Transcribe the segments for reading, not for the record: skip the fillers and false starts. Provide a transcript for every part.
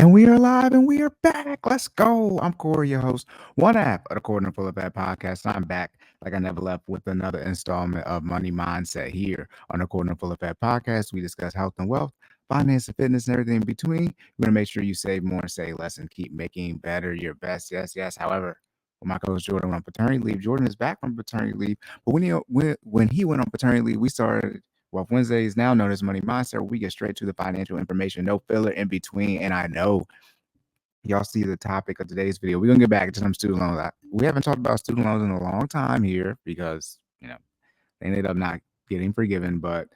And we are live and we are back. Let's go. I'm Cory, your host. One app of the Corner Full of That podcast. I'm back like I never left with another installment of Money Mindset here on the Corner Full of That podcast. We discuss health and wealth, finance and fitness, and everything in between. We're going to make sure you save more and save less and keep making better your best. Yes, yes. However, with my coach Jordan went on paternity leave. Jordan is back from paternity leave. But when he went on paternity leave, we started Wednesday is now known as Money Mindset. We get straight to the financial information, no filler in between. And I know y'all see the topic of today's video. We're gonna get back into some student loans. We haven't talked about student loans in a long time here because they ended up not getting forgiven. But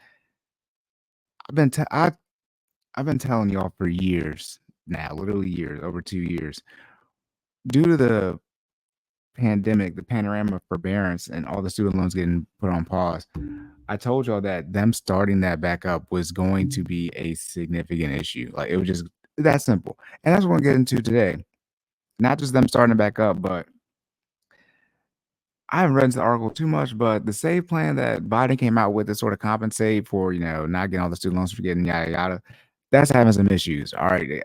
I've been I've been telling y'all for years now, literally years, over 2 years, due to the pandemic, the panorama of forbearance, and all the student loans getting put on pause. I told y'all that them starting that back up was going to be a significant issue. Like it was just that simple. And that's what we're going to get into today. Not just them starting it back up, but I haven't read into the article too much, but the save plan that Biden came out with to sort of compensate for, not getting all the student loans forgetting yada yada, that's having some issues. All right.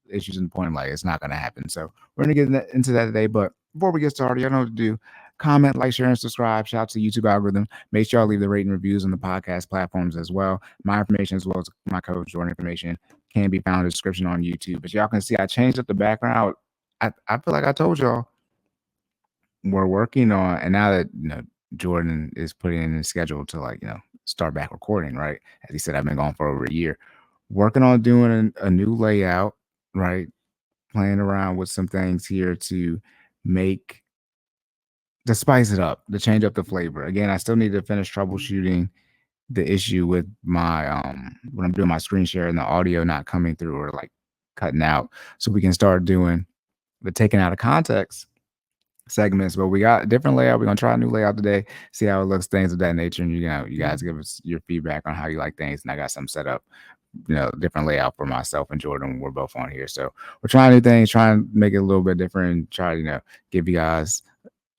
Issues in the point like it's not going to happen. So we're going to get into that today. But before we get started, y'all know what to do. Comment, like, share, and subscribe. Shout out to the YouTube algorithm. Make sure y'all leave the rating reviews on the podcast platforms as well. My information as well as my coach Jordan information can be found in the description on YouTube. But y'all can see I changed up the background. I feel like I told y'all we're working on, and now that Jordan is putting in his schedule to start back recording, right? As he said, I've been gone for over a year. Working on doing a new layout, right? Playing around with some things here to spice it up, to change up the flavor. Again, I still need to finish troubleshooting the issue with my when I'm doing my screen share and the audio not coming through or like cutting out, so we can start doing the taking out of context segments. But we got a different layout. We're gonna try a new layout today, see how it looks, things of that nature. And you guys give us your feedback on how you like things, and I got some set up, different layout for myself and Jordan. We're both on here, so we're trying new things, trying to make it a little bit different, try to give you guys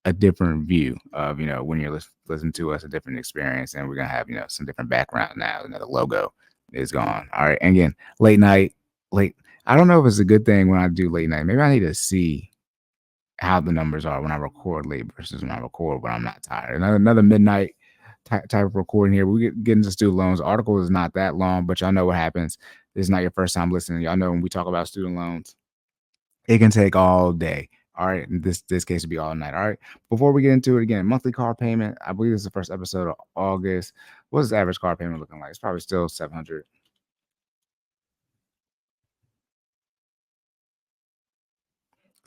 a different view of when you're listening to us, a different experience. And we're gonna have some different background now. The logo is gone. All right. And again, late I don't know if it's a good thing when I do late night. Maybe I need to see how the numbers are when I record late versus when I record when I'm not tired. Another midnight type of recording here. We get into student loans. The article is not that long, but y'all know what happens. This is not your first time listening. Y'all know when we talk about student loans, it can take all day. All right. In this case would be all night. All right. Before we get into it again, monthly car payment. I believe this is the first episode of August. What's the average car payment looking like? It's probably still $700.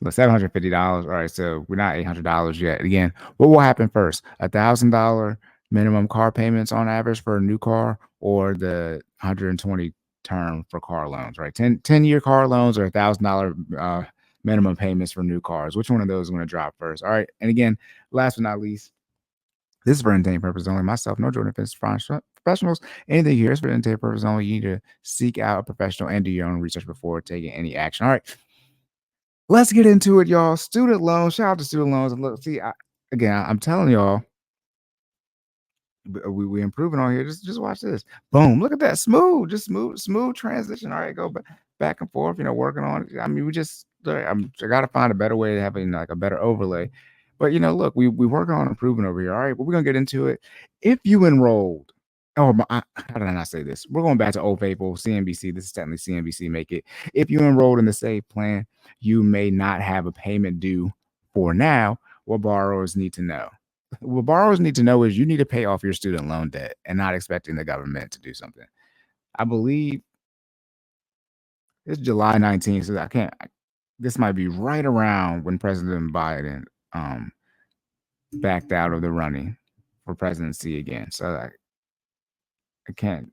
$750. All right, so we're not $800 yet. Again, what will happen first? $1,000 minimum car payments on average for a new car, or the 120 term for car loans, right? 10-year car loans, or $1,000 minimum payments for new cars. Which one of those is going to drop first? All right, and again, last but not least, this is for entertainment purposes only. Myself, no Jordan Fitness professionals. Anything here is for entertainment purposes only. You need to seek out a professional and do your own research before taking any action. All right. Let's get into it, y'all. Student loans. Shout out to student loans. And look, see, I'm telling y'all, we improving on here. Just watch this. Boom! Look at that, smooth, just smooth transition. All right, go back and forth. Working on it. I mean, I got to find a better way to have a better overlay. But look, we working on improving over here. All right, but we're gonna get into it. If you enrolled. Oh, how did I not say this? We're going back to Old Faithful, CNBC. This is technically CNBC. Make it. If you enrolled in the SAVE plan, you may not have a payment due for now. What borrowers need to know. What borrowers need to know is you need to pay off your student loan debt and not expecting the government to do something. I believe it's July 19th, so this might be right around when President Biden backed out of the running for presidency again. So I can't.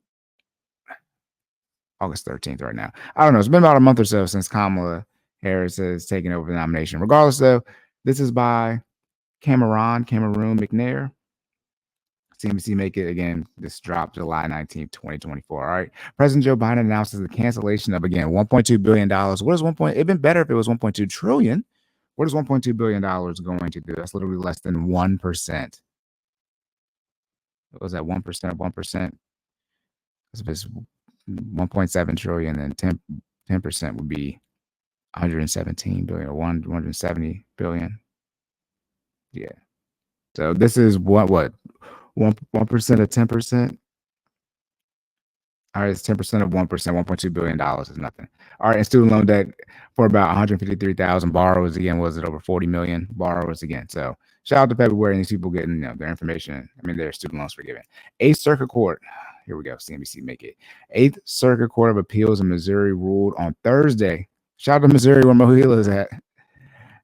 August 13th right now. I don't know. It's been about a month or so since Kamala Harris has taken over the nomination. Regardless, though, this is by Cameroon McNair. CNBC make it again. This dropped July 19th, 2024. All right. President Joe Biden announces the cancellation of again $1.2 billion. What is 1. It'd been better if it was 1.2 trillion. What is $1.2 billion going to do? That's literally less than 1%. What was that 1% of 1%? It's 1.7 trillion and 10% would be 117 billion or 170 billion. Yeah. So this is what 1% of 10%. All right, it's 10% of 1%, $1.2 billion is nothing. All right, and student loan debt for about 153,000 borrowers again. Was it over 40 million borrowers again? So shout out to February and these people getting their information. I mean, their student loans forgiven. Eighth Circuit Court. Here we go. CNBC make it. Eighth Circuit Court of Appeals in Missouri ruled on Thursday. Shout out to Missouri where Mohila is at.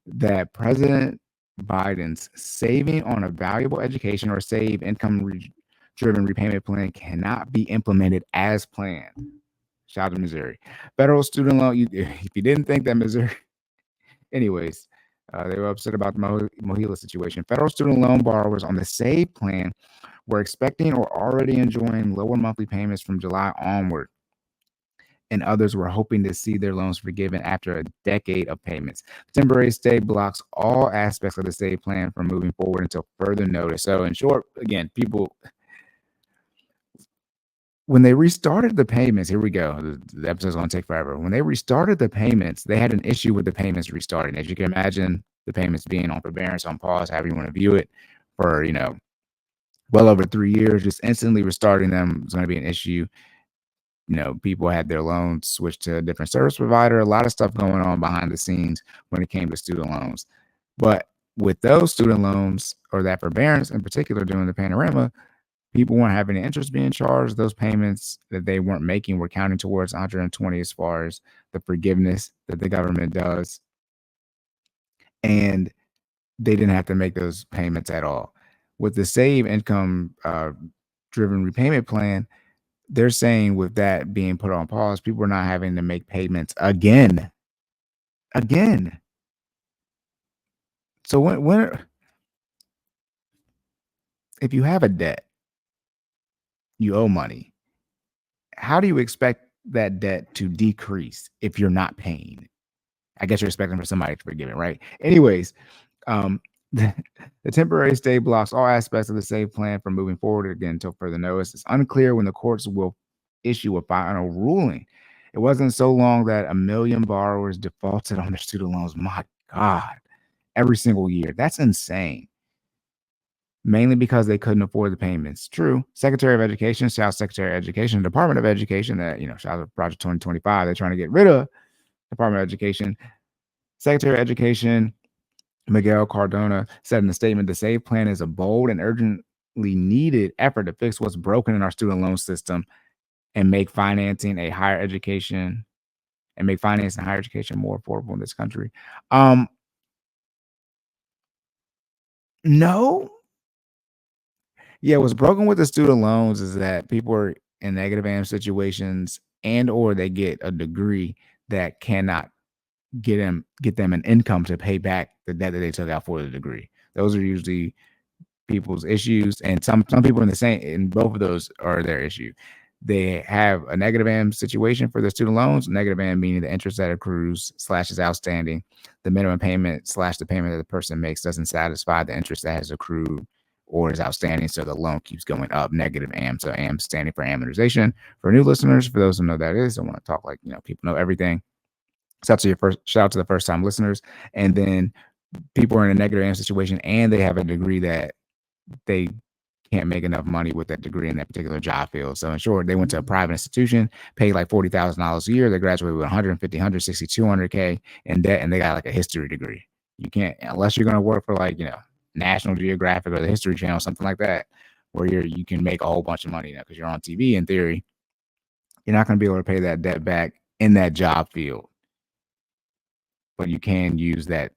That President Biden's saving on a valuable education or save income driven repayment plan cannot be implemented as planned. Shout out to Missouri. Federal student loan. If you didn't think that Missouri, anyways, they were upset about the Mohila situation. Federal student loan borrowers on the SAVE plan were expecting or already enjoying lower monthly payments from July onward, and others were hoping to see their loans forgiven after a decade of payments. The temporary stay blocks all aspects of the SAVE plan from moving forward until further notice. So, in short, again, people, when they restarted the payments, here we go. The episode's going to take forever. When they restarted the payments, they had an issue with the payments restarting. As you can imagine, the payments being on forbearance, on pause, however you want to view it, for, well over 3 years, just instantly restarting them is going to be an issue. People had their loans switched to a different service provider, a lot of stuff going on behind the scenes when it came to student loans. But with those student loans, or that forbearance in particular during the panorama, people weren't having any interest being charged. Those payments that they weren't making were counting towards 120 as far as the forgiveness that the government does. And they didn't have to make those payments at all. With the SAVE income driven repayment plan, they're saying with that being put on pause, people are not having to make payments again. So when if you have a debt, you owe money, how do you expect that debt to decrease if you're not paying? I guess you're expecting for somebody to forgive it, right? Anyways, um, the temporary stay blocks all aspects of the SAVE plan from moving forward again until further notice. It's unclear when the courts will issue a final ruling. It wasn't so long that 1 million borrowers defaulted on their student loans. My God, every single year. That's insane. Mainly because they couldn't afford the payments. True. Secretary of Education, South Secretary of Education, Department of Education, that, shout out to Project 2025. They're trying to get rid of Department of Education. Secretary of Education, Miguel Cardona, said in a statement, the SAVE plan is a bold and urgently needed effort to fix what's broken in our student loan system and make financing higher education more affordable in this country. No. Yeah, what's broken with the student loans is that people are in negative AM situations, and or they get a degree that cannot get them an income to pay back the debt that they took out for the degree. Those are usually people's issues, and some people in both of those are their issue. They have a negative AM situation for their student loans. Negative AM meaning the interest that accrues / is outstanding. The minimum payment / the payment that the person makes doesn't satisfy the interest that has accrued or is outstanding, so the loan keeps going up. Negative AM. So AM standing for amortization. For new listeners, for those who know what that is, I want to talk like people know everything. Shout out to the first time listeners. And then people are in a negative AM situation and they have a degree that they can't make enough money with that degree in that particular job field. So in short, they went to a private institution, paid like $40,000 a year. They graduated with 150, 160, 200K in debt, and they got like a history degree. You can't, unless you're going to work for like, National Geographic or the History Channel, something like that, where you can make a whole bunch of money now because you're on TV in theory. You're not going to be able to pay that debt back in that job field. But you can use that.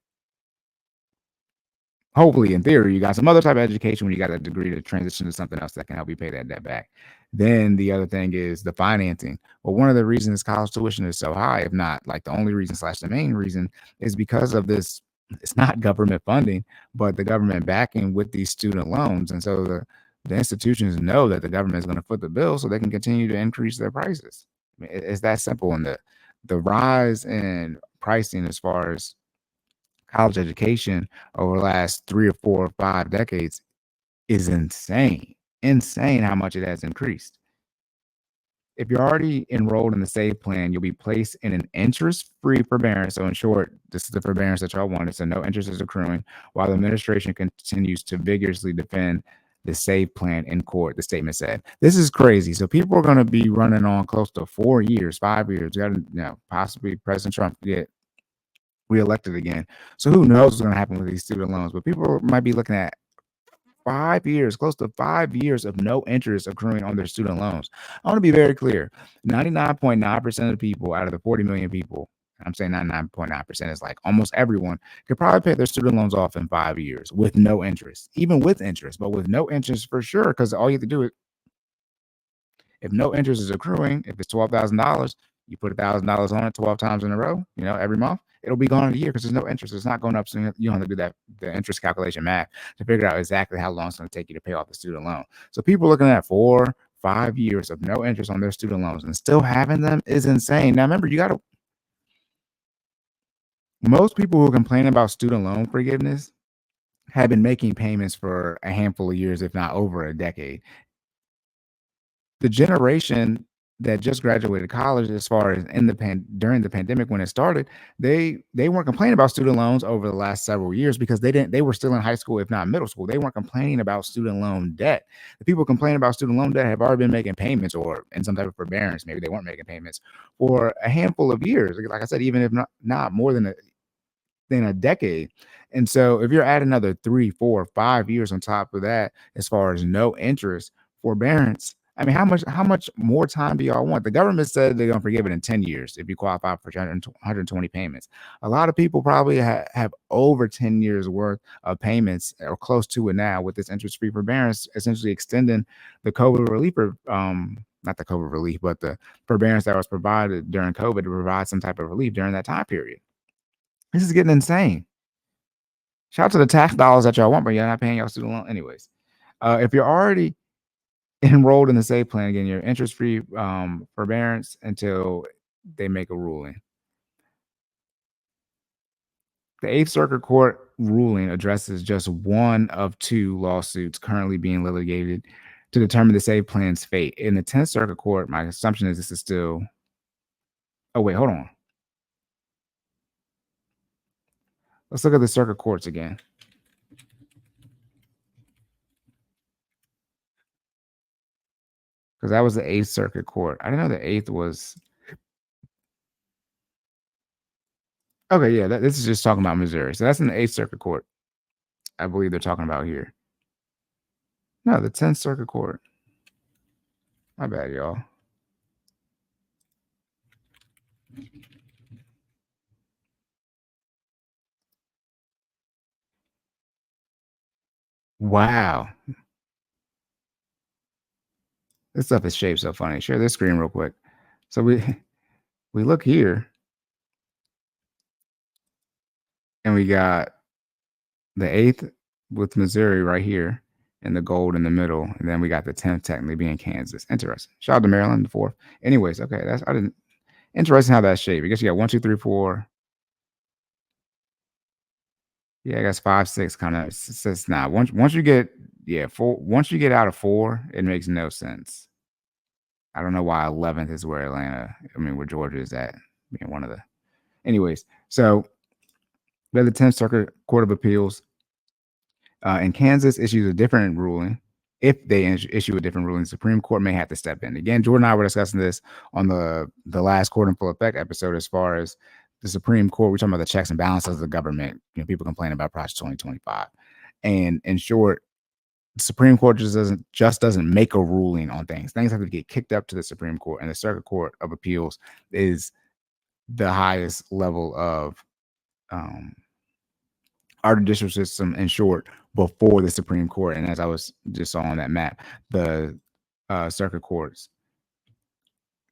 Hopefully, in theory, you got some other type of education when you got a degree to transition to something else that can help you pay that debt back. Then the other thing is the financing. Well, one of the reasons college tuition is so high, if not like the only reason / the main reason, is because of this. It's not government funding, but the government backing with these student loans. And so the institutions know that the government is going to foot the bill so they can continue to increase their prices. I mean, it's that simple. And the rise in pricing as far as college education over the last 3 or 4 or 5 decades is insane. Insane how much it has increased. If you're already enrolled in the SAVE plan, you'll be placed in an interest-free forbearance. So in short, this is the forbearance that y'all wanted. So no interest is accruing while the administration continues to vigorously defend the SAVE plan in court, the statement said. This is crazy. So people are going to be running on close to 4 years, 5 years. You got to, possibly President Trump get reelected again. So who knows what's going to happen with these student loans? But people might be looking at 5 years, close to 5 years of no interest accruing on their student loans. I want to be very clear. 99.9% of the people out of the 40 million people, I'm saying 99.9% is like almost everyone, could probably pay their student loans off in 5 years with no interest, even with interest, but with no interest for sure, because all you have to do is, if no interest is accruing, if it's $12,000, you put $1,000 on it 12 times in a row, every month, it'll be gone in a year because there's no interest. It's not going up. So you don't have to do the interest calculation math to figure out exactly how long it's going to take you to pay off the student loan. So people are looking at 4, 5 years of no interest on their student loans and still having them is insane. Now, remember, most people who complain about student loan forgiveness have been making payments for a handful of years, if not over a decade. The generation that just graduated college, as far as during the pandemic when it started, they weren't complaining about student loans over the last several years because they were still in high school, if not middle school. They weren't complaining about student loan debt. The people complaining about student loan debt have already been making payments or in some type of forbearance. Maybe they weren't making payments for a handful of years. Like I said, even if not more than a decade. And so if you're adding another 3, 4, 5 years on top of that, as far as no interest forbearance, I mean, how much more time do y'all want? The government said they're going to forgive it in 10 years if you qualify for 120 payments. A lot of people probably have over 10 years worth of payments or close to it now with this interest-free forbearance, essentially extending the COVID relief, not the COVID relief, but the forbearance that was provided during COVID to provide some type of relief during that time period. This is getting insane. Shout out to the tax dollars that y'all want, but you're not paying your student loan anyways. If you're already enrolled in the SAVE plan, again, you're interest-free forbearance until they make a ruling. The Eighth Circuit Court ruling addresses just one of 2 lawsuits currently being litigated to determine the SAVE plan's fate. In the 10th Circuit Court, my assumption is this is still. Oh wait, hold on. Let's look at the circuit courts again. Because that was the 8th Circuit Court. I didn't know the 8th was. Okay, yeah, this is just talking about Missouri. So that's in the 8th Circuit Court. I believe they're talking about here. No, the 10th Circuit Court. My bad, y'all. Wow. This stuff is shaped so funny. Share this screen real quick. So we look here and we got the 8th with Missouri right here and the gold in the middle. And then we got the 10th technically being Kansas. Interesting. Shout out to Maryland, the 4th. Anyways, okay, interesting how that's shaped. I guess you got 1, 2, 3, 4. Yeah, I guess 5, 6 kind of says now. Once you get 4, once you get out of 4, it makes no sense. I don't know why 11th is where where Georgia is at, being one of the. Anyways, so the 10th Circuit Court of Appeals in Kansas issues a different ruling. If they issue a different ruling, the Supreme Court may have to step in. Again, Jordan and I were discussing this on the last Court in Full Effect episode as far as the Supreme Court. We're talking about the checks and balances of the government. People complain about Project 2025. And in short, the Supreme Court just doesn't make a ruling on things. Things have to get kicked up to the Supreme Court, and the Circuit Court of Appeals is the highest level of our judicial system, in short, before the Supreme Court. And as I was just saw on that map, the circuit courts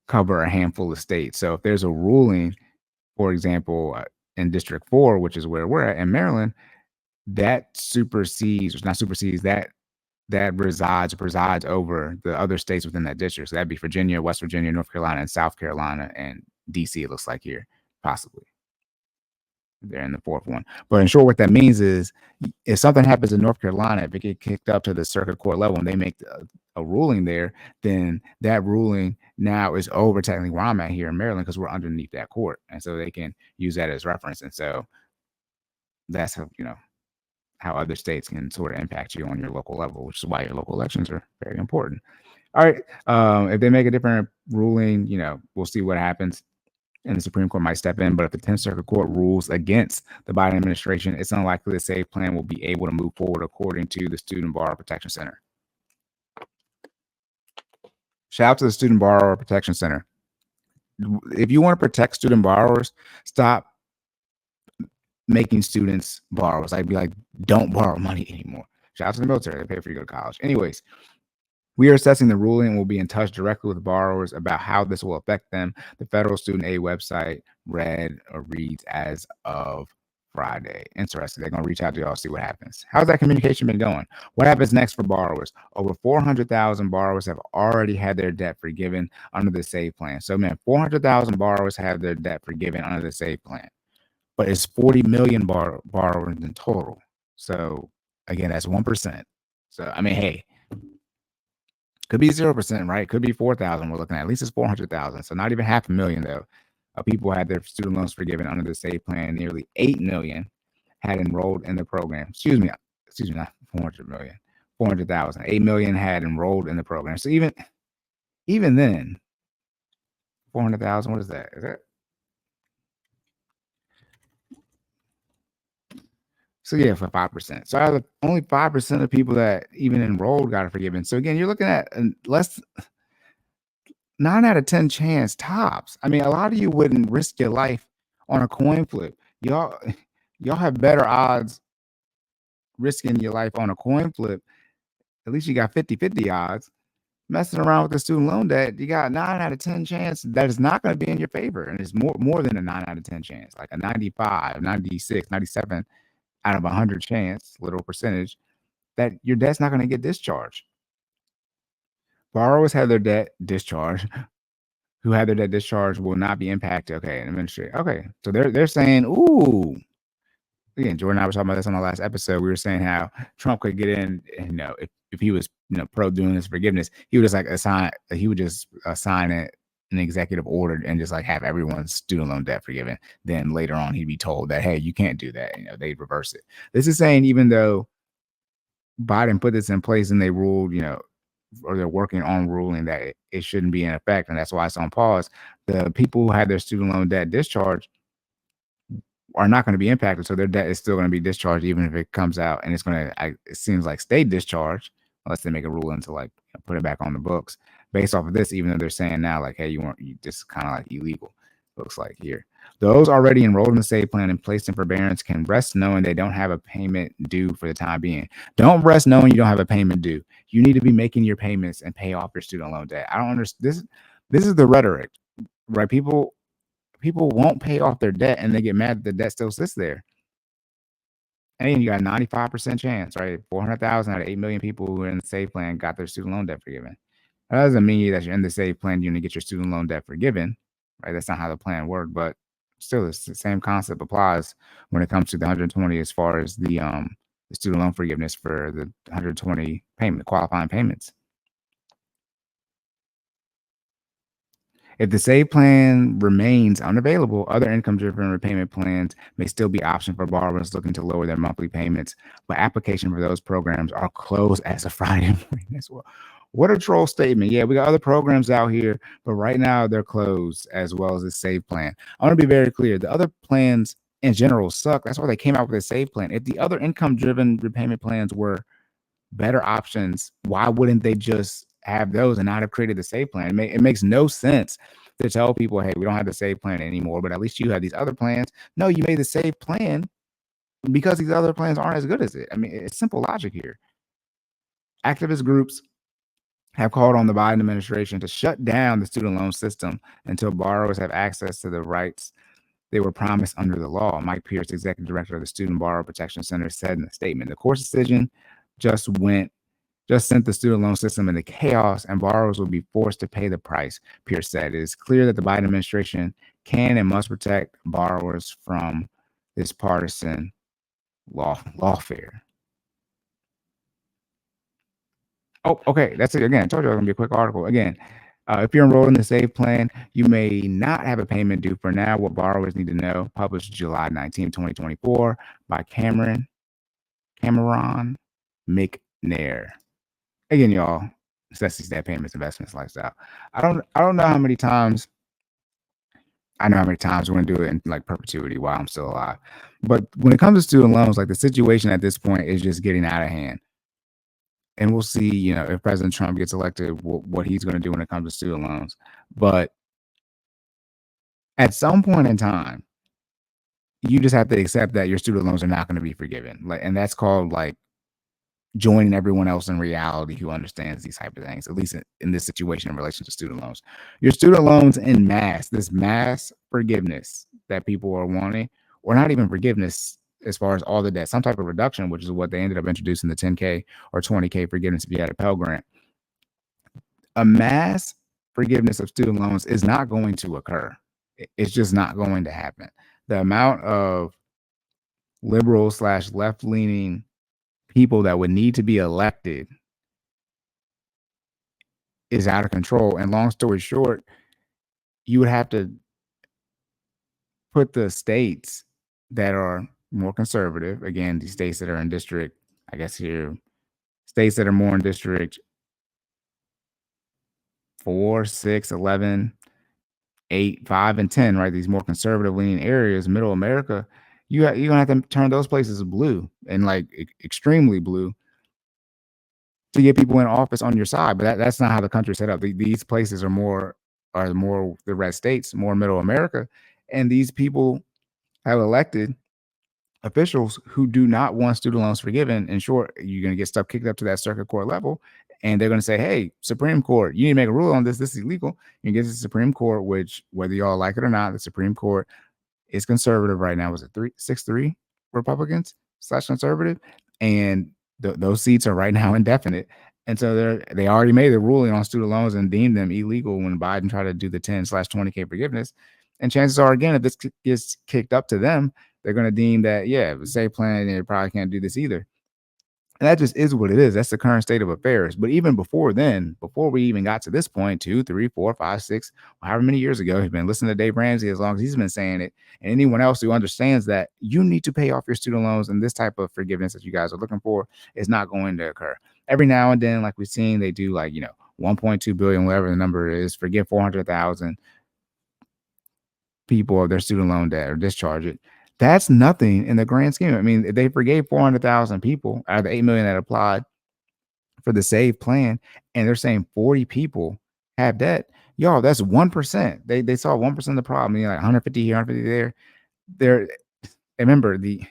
cover a handful of states. So if there's a ruling, for example, in District 4, which is where we're at in Maryland, that presides over the other states within that district. So that'd be Virginia, West Virginia, North Carolina, and South Carolina, and DC, it looks like here, possibly. They're in the fourth one. But in short, what that means is if something happens in North Carolina, if it get kicked up to the circuit court level and they make a ruling there, then that ruling now is over technically where I'm at here in Maryland because we're underneath that court. And so they can use that as reference. And so that's how, how other states can sort of impact you on your local level, which is why your local elections are very important. All right. If they make a different ruling, we'll see what happens. And the Supreme Court might step in. But if the 10th Circuit Court rules against the Biden administration, it's unlikely the SAVE plan will be able to move forward, according to the Student Borrower Protection Center. Shout out to the Student Borrower Protection Center. If you want to protect student borrowers, stop making students borrowers. I'd be like, don't borrow money anymore. Shout out to the military. They pay for you to go to college. Anyways, we are assessing the ruling and will be in touch directly with borrowers about how this will affect them. The federal student aid website reads as of Friday. Interesting. They're going to reach out to y'all, see what happens. How's that communication been going? What happens next for borrowers? Over 400,000 borrowers have already had their debt forgiven under the SAVE plan. So, man, 400,000 borrowers have their debt forgiven under the SAVE plan. But it's 40 million borrowers in total. So, again, that's 1%. So, I mean, hey, could be 0%, right? Could be 4,000 we're looking at. At least it's 400,000. So not even 500,000, though. People had their student loans forgiven under the SAVE plan. Nearly 8 million had enrolled in the program. Excuse me, not 400 million. 400,000. 8 million had enrolled in the program. So even then, 400,000, what is that? Is that? So yeah, for 5%. So out of only 5% of people that even enrolled got it forgiven. So again, you're looking at less 9 out of 10 chance tops. I mean, a lot of you wouldn't risk your life on a coin flip. Y'all have better odds risking your life on a coin flip. At least you got 50-50 odds. Messing around with the student loan debt, you got 9 out of 10 chance that is not going to be in your favor. And it's more than a 9 out of 10 chance, like a 95, 96, 97 out of 100 chance, little percentage, that your debt's not going to get discharged. Borrowers have their debt discharged. Who had their debt discharged will not be impacted. Okay, administrator. Okay, so they're saying, ooh. Again, Jordan and I were talking about this on the last episode. We were saying how Trump could get in, and if he was pro doing this forgiveness, he would just assign it an executive order and just have everyone's student loan debt forgiven. Then later on, he'd be told that, hey, you can't do that. They'd reverse it. This is saying even though Biden put this in place and they ruled, or they're working on ruling that it shouldn't be in effect, and that's why it's on pause. The people who had their student loan debt discharged are not going to be impacted, so their debt is still going to be discharged even if it comes out, and it's going to, it seems like, stay discharged unless they make a ruling to put it back on the books based off of this. Even though they're saying now hey, you this is kind of illegal. Looks like here. Those already enrolled in the SAVE plan and placed in forbearance can rest knowing they don't have a payment due for the time being. Don't rest knowing you don't have a payment due. You need to be making your payments and pay off your student loan debt. I don't understand. This is the rhetoric, right? People won't pay off their debt and they get mad that the debt still sits there. And you got a 95% chance, right? 400,000 out of 8 million people who are in the SAVE plan got their student loan debt forgiven. That doesn't mean that you're in the SAVE plan, you're going to get your student loan debt forgiven, right? That's not how the plan worked, but still, the same concept applies when it comes to the 120 as far as the student loan forgiveness for the 120 qualifying payments. If the SAVE plan remains unavailable, other income-driven repayment plans may still be options for borrowers looking to lower their monthly payments, but application for those programs are closed as of Friday morning as well. What a troll statement. Yeah, we got other programs out here, but right now they're closed as well as the SAVE plan. I want to be very clear. The other plans in general suck. That's why they came out with a SAVE plan. If the other income-driven repayment plans were better options, why wouldn't they just have those and not have created the SAVE plan? It makes no sense to tell people, hey, we don't have the SAVE plan anymore, but at least you have these other plans. No, you made the SAVE plan because these other plans aren't as good as it. I mean, it's simple logic here. Activist groups have called on the Biden administration to shut down the student loan system until borrowers have access to the rights they were promised under the law. Mike Pierce, executive director of the Student Borrower Protection Center, said in a statement, the court's decision just sent the student loan system into chaos and borrowers will be forced to pay the price, Pierce said. It is clear that the Biden administration can and must protect borrowers from this partisan lawfare. Oh, okay. That's it. Again, I told you it was gonna be a quick article. Again, if you're enrolled in the SAVE plan, you may not have a payment due for now. What borrowers need to know. Published July 19, 2024 by Cameron McNair. Again, y'all, necessities, debt payments, investments, lifestyle. I don't know how many times. I know how many times we're gonna do it in like perpetuity while I'm still alive. But when it comes to student loans, like the situation at this point is just getting out of hand. And we'll see, if President Trump gets elected, what he's going to do when it comes to student loans. But at some point in time, you just have to accept that your student loans are not going to be forgiven. And that's called like joining everyone else in reality who understands these type of things, at least in this situation in relation to student loans. Your student loans in mass, this mass forgiveness that people are wanting, or not even forgiveness as far as all the debt, some type of reduction, which is what they ended up introducing, the 10K or 20K forgiveness if you had a Pell Grant. A mass forgiveness of student loans is not going to occur. It's just not going to happen. The amount of liberal / left-leaning people that would need to be elected is out of control. And long story short, you would have to put the states that are more conservative, again, these states that are in district, I guess here, states that are more in district 4, 6, 11, 8, 5, and 10, right? These more conservative leaning areas, middle America, you're gonna have to turn those places blue and like extremely blue to get people in office on your side. But that's not how the country's set up. These places are more the red states, more middle America, and these people have elected officials who do not want student loans forgiven. In short, you're going to get stuff kicked up to that circuit court level, and they're going to say, "Hey, Supreme Court, you need to make a rule on this. This is illegal." You get to the Supreme Court, which whether y'all like it or not, the Supreme Court is conservative right now. Was it 6-3 Republicans / conservative, and those seats are right now indefinite. And so they already made the ruling on student loans and deemed them illegal when Biden tried to do the 10/20K forgiveness. And chances are, again, if this gets kicked up to them, they're going to deem that, yeah, the SAFE plan, they probably can't do this either. And that just is what it is. That's the current state of affairs. But even before then, before we even got to this point, 2, 3, 4, 5, 6, however many years ago, he's been listening to Dave Ramsey as long as he's been saying it. And anyone else who understands that you need to pay off your student loans and this type of forgiveness that you guys are looking for is not going to occur. Every now and then, like we've seen, they do like, 1.2 billion, whatever the number is, forgive 400,000 people of their student loan debt or discharge it. That's nothing in the grand scheme. I mean, they forgave 400,000 people out of the 8 million that applied for the SAVE plan, and they're saying 40 people have debt. Y'all, that's 1%. They saw 1% of the problem. Like 150 here, 150 there. Remember the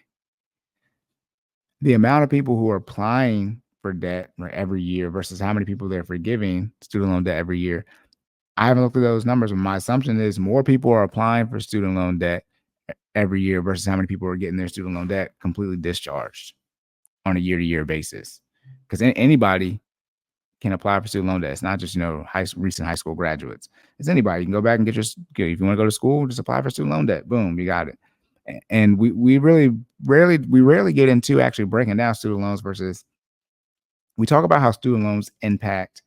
amount of people who are applying for debt every year versus how many people they're forgiving student loan debt every year. I haven't looked at those numbers, but my assumption is more people are applying for student loan debt every year versus how many people are getting their student loan debt completely discharged on a year-to-year basis. Because anybody can apply for student loan debt. It's not just, recent high school graduates. It's anybody. You can go back and get if you want to go to school, just apply for student loan debt. Boom, you got it. And we rarely get into actually breaking down student loans versus we talk about how student loans impact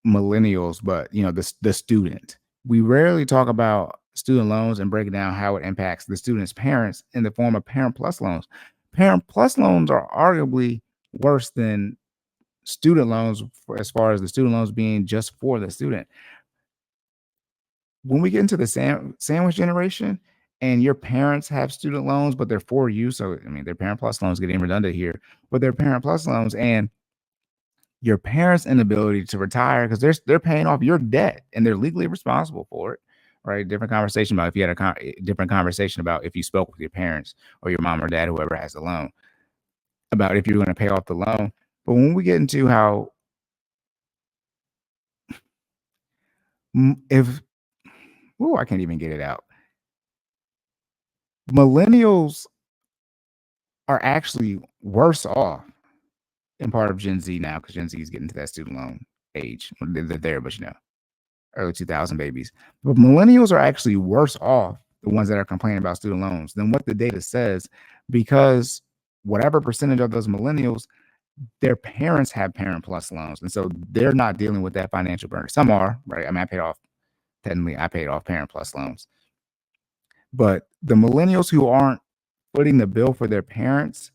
millennials, but the student. We rarely talk about student loans and break down how it impacts the student's parents in the form of Parent Plus loans. Parent Plus loans are arguably worse than student loans as far as the student loans being just for the student. When we get into the sandwich generation and your parents have student loans, but they're for you. So, I mean, their Parent Plus loans getting redundant here, but they're Parent Plus loans and your parents' inability to retire because they're paying off your debt and they're legally responsible for it, right? Different conversation about if you had a different conversation about if you spoke with your parents or your mom or dad, whoever has the loan, about if you're going to pay off the loan. But when we get into how I can't even get it out. Millennials are actually worse off in part of Gen Z now because Gen Z is getting to that student loan age. They're there, but early 2000 babies. But millennials are actually worse off the ones that are complaining about student loans, than what the data says, because whatever percentage of those millennials, their parents have Parent Plus loans, and so they're not dealing with that financial burden. Some are, right? I mean, I paid off Parent Plus loans, but the millennials who aren't footing the bill for their parents'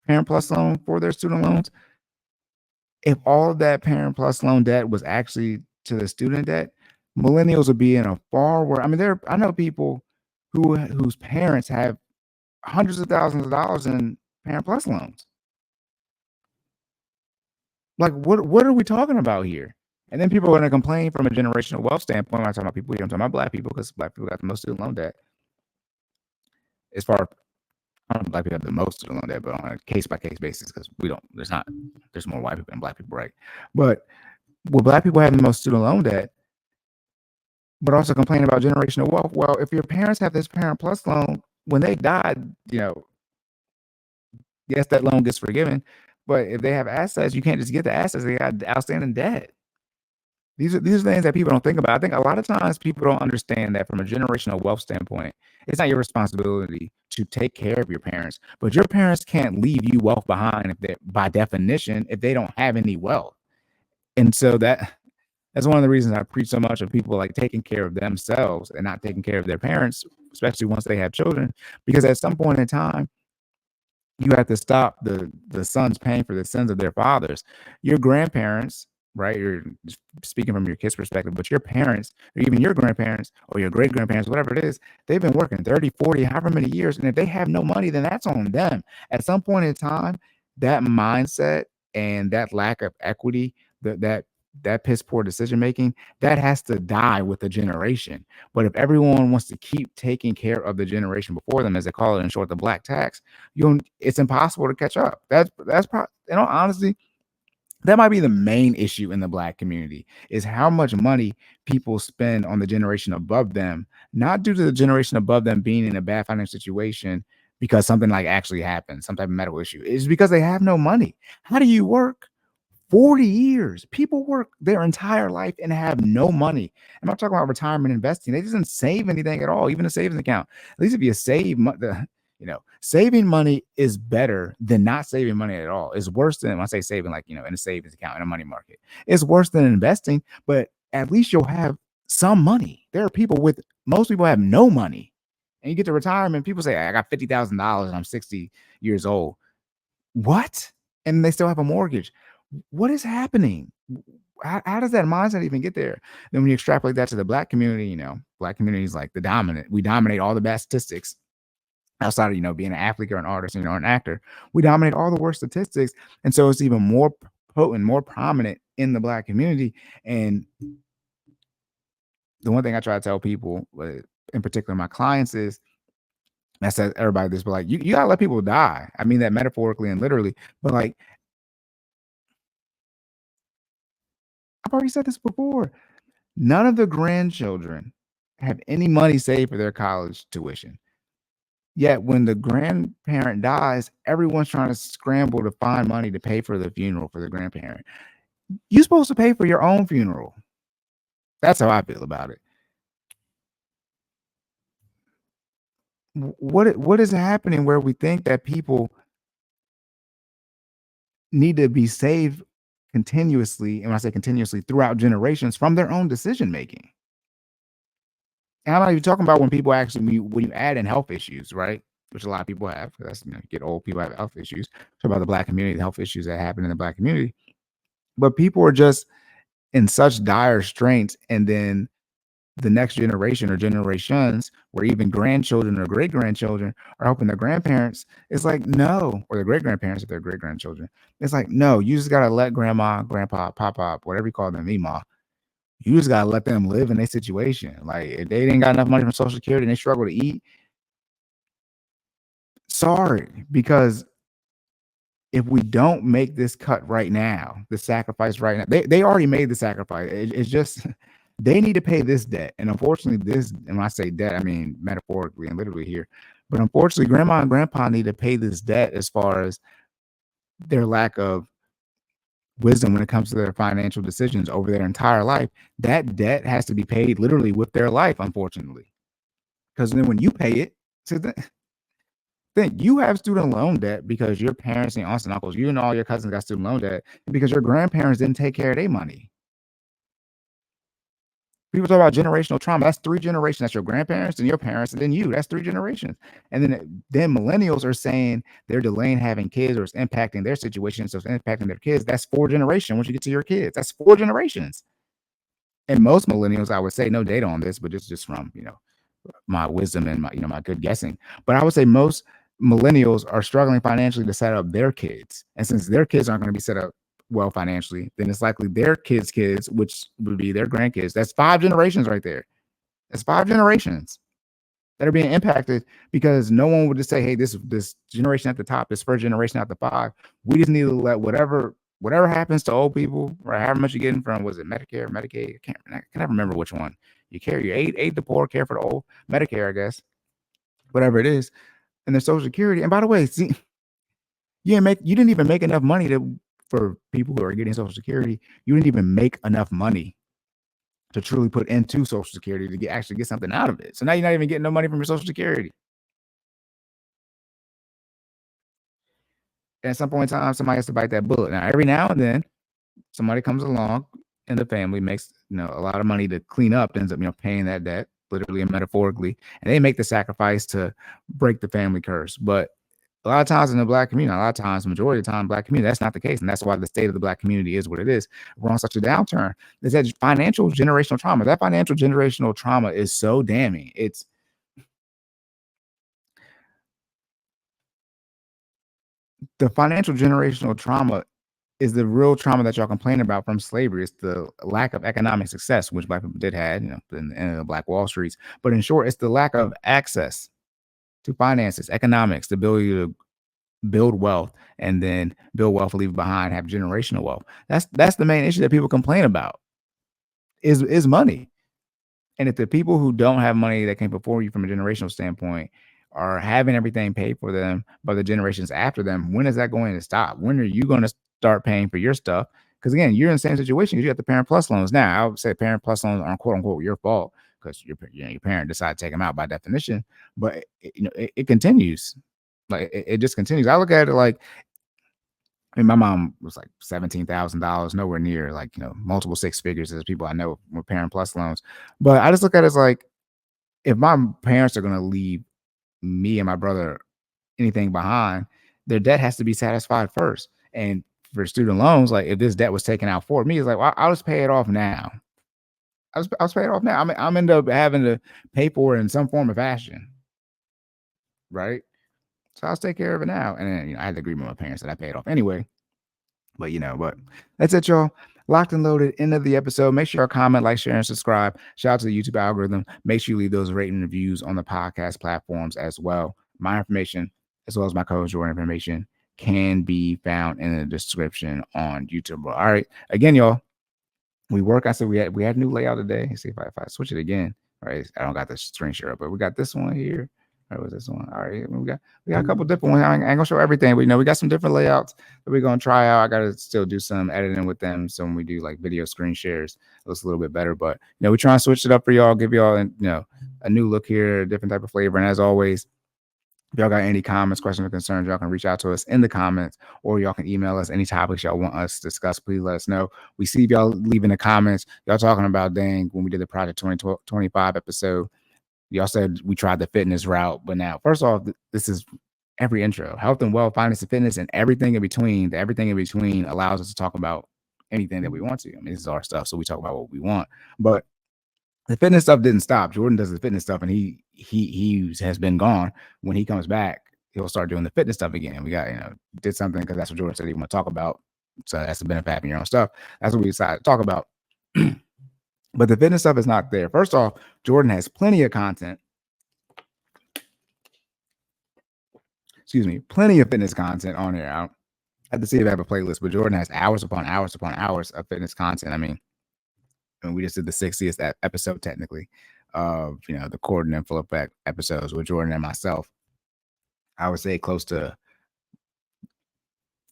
Parent Plus loan for their student loans, if all of that Parent Plus loan debt was actually to the student debt, millennials would be in a far worse. I mean, I know people whose parents have hundreds of thousands of dollars in Parent Plus loans. Like, what are we talking about here? And then people are going to complain from a generational wealth standpoint. When I talk about people here, I'm talking about black people, because black people got the most student loan debt. As far, I don't know if black people have the most student loan debt, but on a case by case basis, because there's more white people than black people, right? But with black people having the most student loan debt, but also complain about generational wealth. Well, if your parents have this Parent Plus loan, when they died, yes, that loan gets forgiven. But if they have assets, you can't just get the assets. They got outstanding debt. These are things that people don't think about. I think a lot of times people don't understand that from a generational wealth standpoint, it's not your responsibility to take care of your parents, but your parents can't leave you wealth behind by definition, if they don't have any wealth. And so that's one of the reasons I preach so much of people like taking care of themselves and not taking care of their parents, especially once they have children, because at some point in time, you have to stop the sons paying for the sins of their fathers. Your grandparents, right? You're speaking from your kid's perspective, but your parents, or even your grandparents or your great grandparents, whatever it is, they've been working 30, 40, however many years. And if they have no money, then that's on them. At some point in time, that mindset and that lack of equity, that piss poor decision making, that has to die with the generation. But if everyone wants to keep taking care of the generation before them, as they call it in short, the black tax, it's impossible to catch up. That's probably, in all honesty, that might be the main issue in the black community, is how much money people spend on the generation above them, not due to the generation above them being in a bad financial situation because something like actually happened, some type of medical issue. It's because they have no money. How do you work 40 years? People work their entire life and have no money. I'm not talking about retirement investing. They didn't save anything at all, even a savings account. At least if you save saving money is better than not saving money at all. It's worse than, when I say saving, like, in a savings account, in a money market. It's worse than investing, but at least you'll have some money. Most people have no money. And you get to retirement, people say, I got $50,000 and I'm 60 years old. What? And they still have a mortgage. What is happening? How does that mindset even get there? Then when you extrapolate that to the black community, black community is like the dominant. We dominate all the bad statistics outside of, being an athlete or an artist, or an actor. We dominate all the worst statistics. And so it's even more potent, more prominent in the black community. And the one thing I try to tell people, in particular my clients, is, I said everybody this, but like, you gotta let people die. I mean that metaphorically and literally, but like, I've already said this before. None of the grandchildren have any money saved for their college tuition. Yet when the grandparent dies, everyone's trying to scramble to find money to pay for the funeral for the grandparent. You're supposed to pay for your own funeral. That's how I feel about it. What is happening where we think that people need to be saved continuously, and when I say continuously, throughout generations, from their own decision making? And I'm not even talking about when people actually, when you add in health issues, right? Which a lot of people have. That's, you get old, people have health issues. Talk about the black community, the health issues that happen in the black community. But people are just in such dire straits, and then the next generation or generations, where even grandchildren or great grandchildren are helping their grandparents. It's like, no, or their great grandparents if they're great grandchildren. It's like, no, you just gotta let grandma, grandpa, pop, whatever you call them, Mima. You just gotta let them live in their situation. Like, if they didn't got enough money from Social Security and they struggle to eat, sorry, because if we don't make this cut right now, the sacrifice right now, they already made the sacrifice. It's just they need to pay this debt. And unfortunately, and when I say debt, I mean metaphorically and literally here. But unfortunately, grandma and grandpa need to pay this debt as far as their lack of wisdom when it comes to their financial decisions over their entire life. That debt has to be paid literally with their life, unfortunately. Because then when you pay it, so think you have student loan debt because your parents and aunts and uncles, you and all your cousins got student loan debt because your grandparents didn't take care of their money. People talk about generational trauma. That's 3 generations. That's your grandparents and your parents and then you. That's 3 generations. And then millennials are saying they're delaying having kids or it's impacting their situation, so it's impacting their kids. That's 4 generations once you get to your kids. That's 4 generations. And most millennials, I would say, no data on this, but just from, my wisdom and my good guessing. But I would say most millennials are struggling financially to set up their kids. And since their kids aren't going to be set up well financially, then it's likely their kids, which would be their grandkids. That's 5 generations right there. That's 5 generations that are being impacted because no one would just say, hey, this generation at the top, this first generation at the 5. We just need to let whatever happens to old people, right? However much you're getting from, was it Medicare, Medicaid? I can never remember which one. You care, you aid the poor, care for the old, Medicare, I guess, whatever it is, and their Social Security. And by the way, see, you didn't even make enough money for people who are getting Social Security. You didn't even make enough money to truly put into Social Security to actually get something out of it. So now you're not even getting no money from your Social Security. And at some point in time, somebody has to bite that bullet. Now, every now and then, somebody comes along in the family, makes a lot of money to clean up, ends up paying that debt, literally and metaphorically, and they make the sacrifice to break the family curse. But a lot of times in the Black community, a lot of times, majority of the time, Black community, that's not the case, and that's why the state of the Black community is what it is. We're on such a downturn. There's that financial generational trauma. That financial generational trauma is so damning. It's the financial generational trauma is the real trauma that y'all complain about from slavery. It's the lack of economic success, which Black people did had, in the Black Wall Streets. But in short, it's the lack of access to finances, economics, the ability to build wealth and then build wealth, leave behind, have generational wealth. That's the main issue that people complain about is money. And if the people who don't have money that came before you from a generational standpoint are having everything paid for them by the generations after them, when is that going to stop? When are you going to start paying for your stuff? Because again, you're in the same situation because you got the Parent Plus loans. Now, I would say Parent Plus loans aren't quote unquote your fault because your parent decided to take them out by definition. But it continues. Like it just continues. I look at it like, my mom was like $17,000, nowhere near like, multiple 6 figures as people I know with Parent Plus loans. But I just look at it as like, if my parents are going to leave me and my brother anything behind, their debt has to be satisfied first. And for student loans, like if this debt was taken out for me, it's like, well, I'll just pay it off now. I'll just pay it off now. I'm end up having to pay for it in some form of fashion, right? So I'll just take care of it now. And then, I had to agree with my parents that I paid off anyway. But that's it, y'all. Locked and loaded. End of the episode. Make sure you comment, like, share, and subscribe. Shout out to the YouTube algorithm. Make sure you leave those rating reviews on the podcast platforms as well. My information, as well as my co-host Jordan information, can be found in the description on YouTube. All right. Again, y'all, I said we had a new layout today. Let's see if I switch it again. All right. I don't got the screen share up, but we got this one here. All right, what's this one? All right, we got a couple different ones. I ain't gonna show everything, but we got some different layouts that we're gonna try out. I gotta still do some editing with them, so when we do like video screen shares, it looks a little bit better. But we try and switch it up for y'all, give y'all a new look here, a different type of flavor. And as always, if y'all got any comments, questions, or concerns, y'all can reach out to us in the comments, or y'all can email us any topics y'all want us to discuss. Please let us know. We see y'all leaving the comments. Y'all talking about when we did the Project 2025 episode. Y'all said we tried the fitness route, but now, first off, this is every intro: health and wealth, finance and fitness, and everything in between. The everything in between allows us to talk about anything that we want to. I mean, this is our stuff, so we talk about what we want. But the fitness stuff didn't stop. Jordan does the fitness stuff, and he has been gone. When he comes back, he'll start doing the fitness stuff again. We got did something because that's what Jordan said he want to talk about. So that's the benefit of having your own stuff. That's what we decided to talk about. But the fitness stuff is not there. First off, Jordan has plenty of content. Excuse me, plenty of fitness content on here. I have to see if I have a playlist, but Jordan has hours upon hours upon hours of fitness content. I mean, we just did the 60th episode technically of the Cory and full effect episodes with Jordan and myself. I would say close to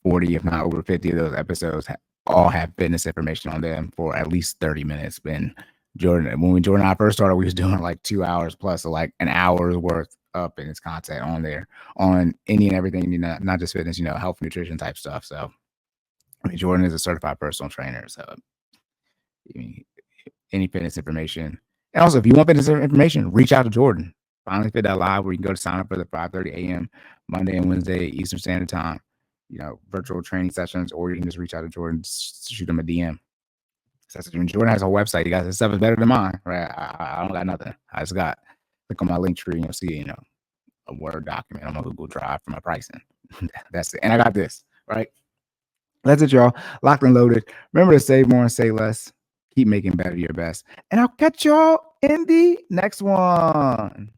40, if not over 50 of those episodes all have fitness information on them for at least 30 minutes. And Jordan, Jordan and I first started, we was doing like 2 hours plus, so like an hour's worth of fitness content on there on any and everything, not just fitness, health, nutrition type stuff. So I mean, Jordan is a certified personal trainer. So I mean, any fitness information. And also, if you want fitness information, reach out to Jordan. FinallyFit.live, where you can go to sign up for the 5:30 a.m. Monday and Wednesday Eastern Standard Time, virtual training sessions, or you can just reach out to Jordan, shoot him a DM. So Jordan has a whole website. You guys, his stuff is better than mine, right? I don't got nothing. I just got, click on my link tree and you'll see, a Word document on my Google Drive for my pricing. That's it. And I got this, right? That's it, y'all. Locked and loaded. Remember to save more and say less. Keep making better your best. And I'll catch y'all in the next one.